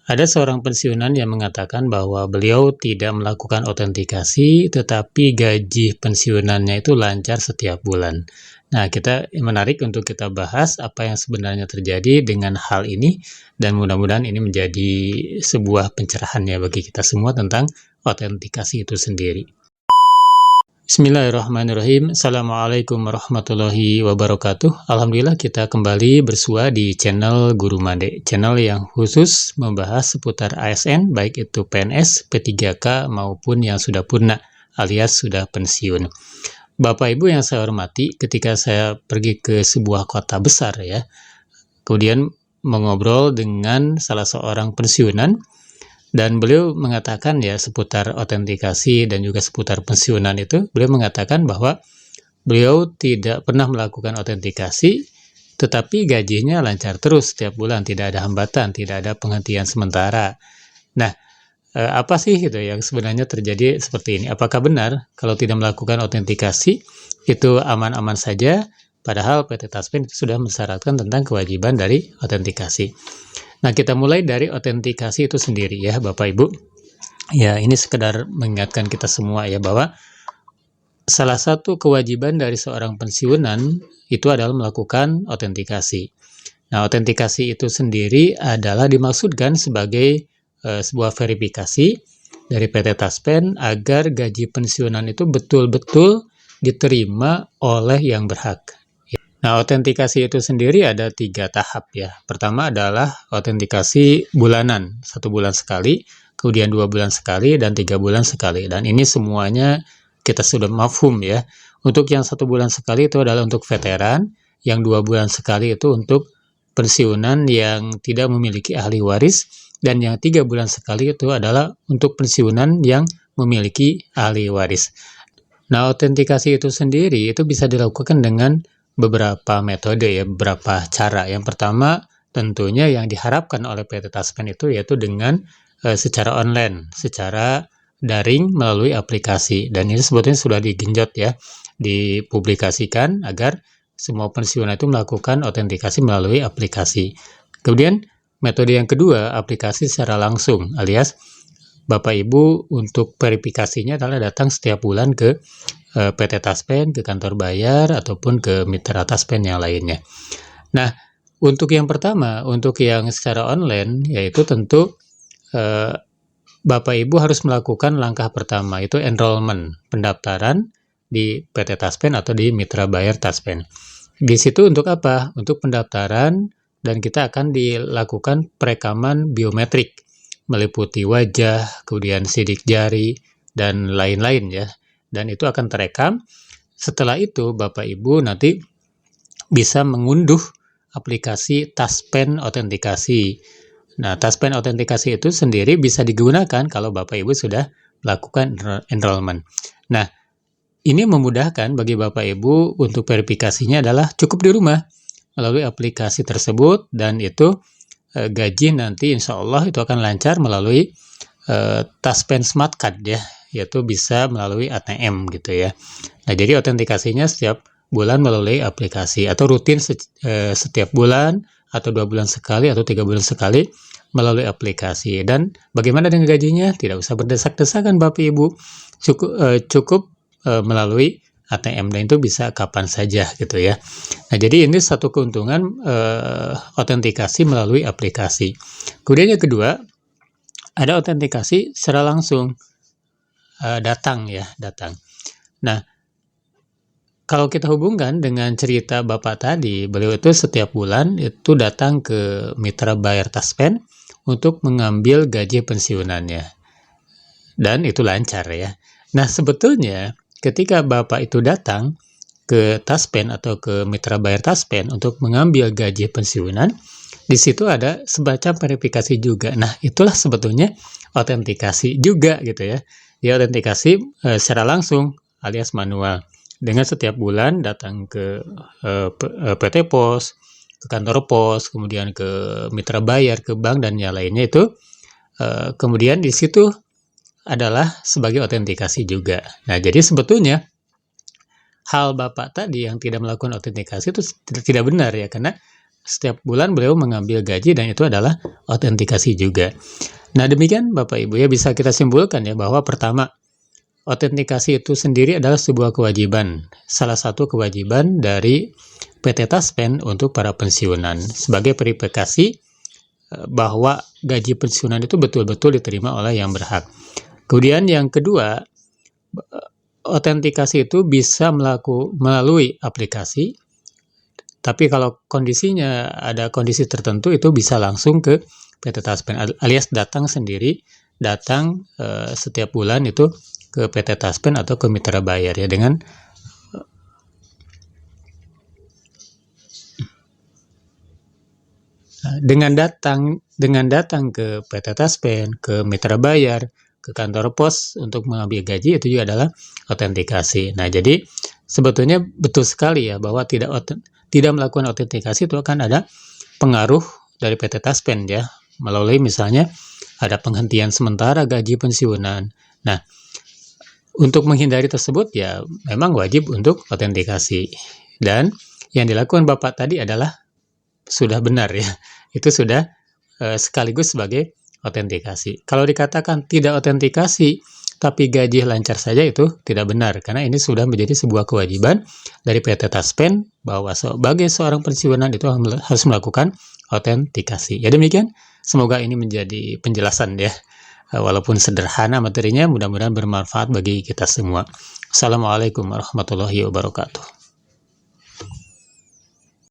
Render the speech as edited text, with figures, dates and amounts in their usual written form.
Ada seorang pensiunan yang mengatakan bahwa beliau tidak melakukan autentikasi, tetapi gaji pensiunannya itu lancar setiap bulan. Nah, menarik untuk kita bahas apa yang sebenarnya terjadi dengan hal ini, dan mudah-mudahan ini menjadi sebuah pencerahan ya bagi kita semua tentang autentikasi itu sendiri. Bismillahirrahmanirrahim. Assalamualaikum warahmatullahi wabarakatuh. Alhamdulillah kita kembali bersua di channel Guru Made, channel yang khusus membahas seputar ASN, baik itu PNS, P3K maupun yang sudah purna alias sudah pensiun. Bapak Ibu yang saya hormati, ketika saya pergi ke sebuah kota besar ya, kemudian mengobrol dengan salah seorang pensiunan, dan beliau mengatakan ya seputar autentikasi dan juga seputar pensiunan itu, beliau mengatakan bahwa beliau tidak pernah melakukan autentikasi, tetapi gajinya lancar terus setiap bulan, tidak ada hambatan, tidak ada penghentian sementara. Nah, apa sih itu yang sebenarnya terjadi seperti ini? Apakah benar kalau tidak melakukan autentikasi itu aman-aman saja, padahal PT Taspen itu sudah mensyaratkan tentang kewajiban dari autentikasi? Nah, kita mulai dari autentikasi itu sendiri ya Bapak Ibu. Ya, ini sekedar mengingatkan kita semua ya bahwa salah satu kewajiban dari seorang pensiunan itu adalah melakukan autentikasi. Nah, autentikasi itu sendiri adalah dimaksudkan sebagai sebuah verifikasi dari PT Taspen agar gaji pensiunan itu betul-betul diterima oleh yang berhak. Nah, autentikasi itu sendiri ada 3 tahap ya. Pertama adalah autentikasi bulanan, 1 bulan sekali, kemudian 2 bulan sekali, dan 3 bulan sekali. Dan ini semuanya kita sudah mafhum ya. Untuk yang 1 bulan sekali itu adalah untuk veteran, yang 2 bulan sekali itu untuk pensiunan yang tidak memiliki ahli waris, dan yang 3 bulan sekali itu adalah untuk pensiunan yang memiliki ahli waris. Nah, autentikasi itu sendiri itu bisa dilakukan dengan beberapa metode ya, beberapa cara. Yang pertama tentunya yang diharapkan oleh PT Taspen itu yaitu dengan secara online, secara daring melalui aplikasi. Dan ini sebetulnya sudah digenjot ya, dipublikasikan agar semua pensiunan itu melakukan autentikasi melalui aplikasi. Kemudian metode yang kedua, aplikasi secara langsung, alias Bapak Ibu untuk verifikasinya adalah datang setiap bulan ke PT Taspen, ke kantor bayar, ataupun ke mitra Taspen yang lainnya. Nah, untuk yang pertama, untuk yang secara online, yaitu tentu Bapak Ibu harus melakukan langkah pertama, itu enrollment, pendaftaran di PT Taspen atau di mitra bayar Taspen. Di situ untuk apa? Untuk pendaftaran, dan kita akan dilakukan perekaman biometrik, meliputi wajah, kemudian sidik jari, dan lain-lain ya. Dan itu akan terekam. Setelah itu Bapak Ibu nanti bisa mengunduh aplikasi Taspen Autentikasi. Nah, Taspen Autentikasi itu sendiri bisa digunakan kalau Bapak Ibu sudah melakukan enrollment. Nah, ini memudahkan bagi Bapak Ibu untuk verifikasinya adalah cukup di rumah melalui aplikasi tersebut, dan itu gaji nanti insya Allah itu akan lancar melalui Taspen Smart Card ya, yaitu bisa melalui ATM gitu ya. Nah, jadi autentikasinya setiap bulan melalui aplikasi, atau rutin setiap bulan, atau 2 bulan sekali, atau 3 bulan sekali melalui aplikasi. Dan bagaimana dengan gajinya? Tidak usah berdesak-desakan Bapak Ibu, cukup melalui ATM, dan itu bisa kapan saja gitu ya. Nah, jadi ini satu keuntungan autentikasi melalui aplikasi. Kemudian yang kedua, ada autentikasi secara langsung, datang. Nah, kalau kita hubungkan dengan cerita Bapak tadi, beliau itu setiap bulan itu datang ke mitra bayar Taspen untuk mengambil gaji pensiunannya, dan itu lancar ya. Nah, sebetulnya ketika Bapak itu datang ke Taspen atau ke mitra bayar Taspen untuk mengambil gaji pensiunan, di situ ada semacam verifikasi juga. Nah, itulah sebetulnya autentikasi juga gitu ya. Dia autentikasi secara langsung alias manual, dengan setiap bulan datang ke PT Pos, ke kantor pos, kemudian ke mitra bayar, ke bank, dan yang lainnya itu. Kemudian di situ adalah sebagai autentikasi juga. Nah, jadi sebetulnya hal Bapak tadi yang tidak melakukan autentikasi itu tidak benar ya, karena setiap bulan beliau mengambil gaji dan itu adalah autentikasi juga. Nah, demikian Bapak Ibu ya, bisa kita simpulkan ya bahwa pertama, autentikasi itu sendiri adalah sebuah kewajiban, salah satu kewajiban dari PT Taspen untuk para pensiunan sebagai verifikasi bahwa gaji pensiunan itu betul-betul diterima oleh yang berhak. Kemudian yang kedua, autentikasi itu bisa melalui aplikasi, tapi kalau kondisinya ada kondisi tertentu itu bisa langsung ke PT Taspen alias datang sendiri, datang setiap bulan itu ke PT Taspen atau ke mitra bayar ya, dengan datang ke PT Taspen, ke mitra bayar, ke kantor pos untuk mengambil gaji, itu juga adalah autentikasi. Nah, jadi sebetulnya betul sekali ya bahwa tidak melakukan autentikasi itu akan ada pengaruh dari PT Taspen ya, melalui misalnya ada penghentian sementara gaji pensiunan. Nah, untuk menghindari tersebut ya memang wajib untuk autentikasi. Dan yang dilakukan Bapak tadi adalah sudah benar ya. Itu sudah sekaligus sebagai autentikasi. Kalau dikatakan tidak autentikasi tapi gaji lancar saja, itu tidak benar, karena ini sudah menjadi sebuah kewajiban dari PT Taspen bahwa sebagai seorang pensiunan itu harus melakukan autentikasi. Ya demikian, semoga ini menjadi penjelasan ya. Walaupun sederhana materinya, mudah-mudahan bermanfaat bagi kita semua. Assalamualaikum warahmatullahi wabarakatuh.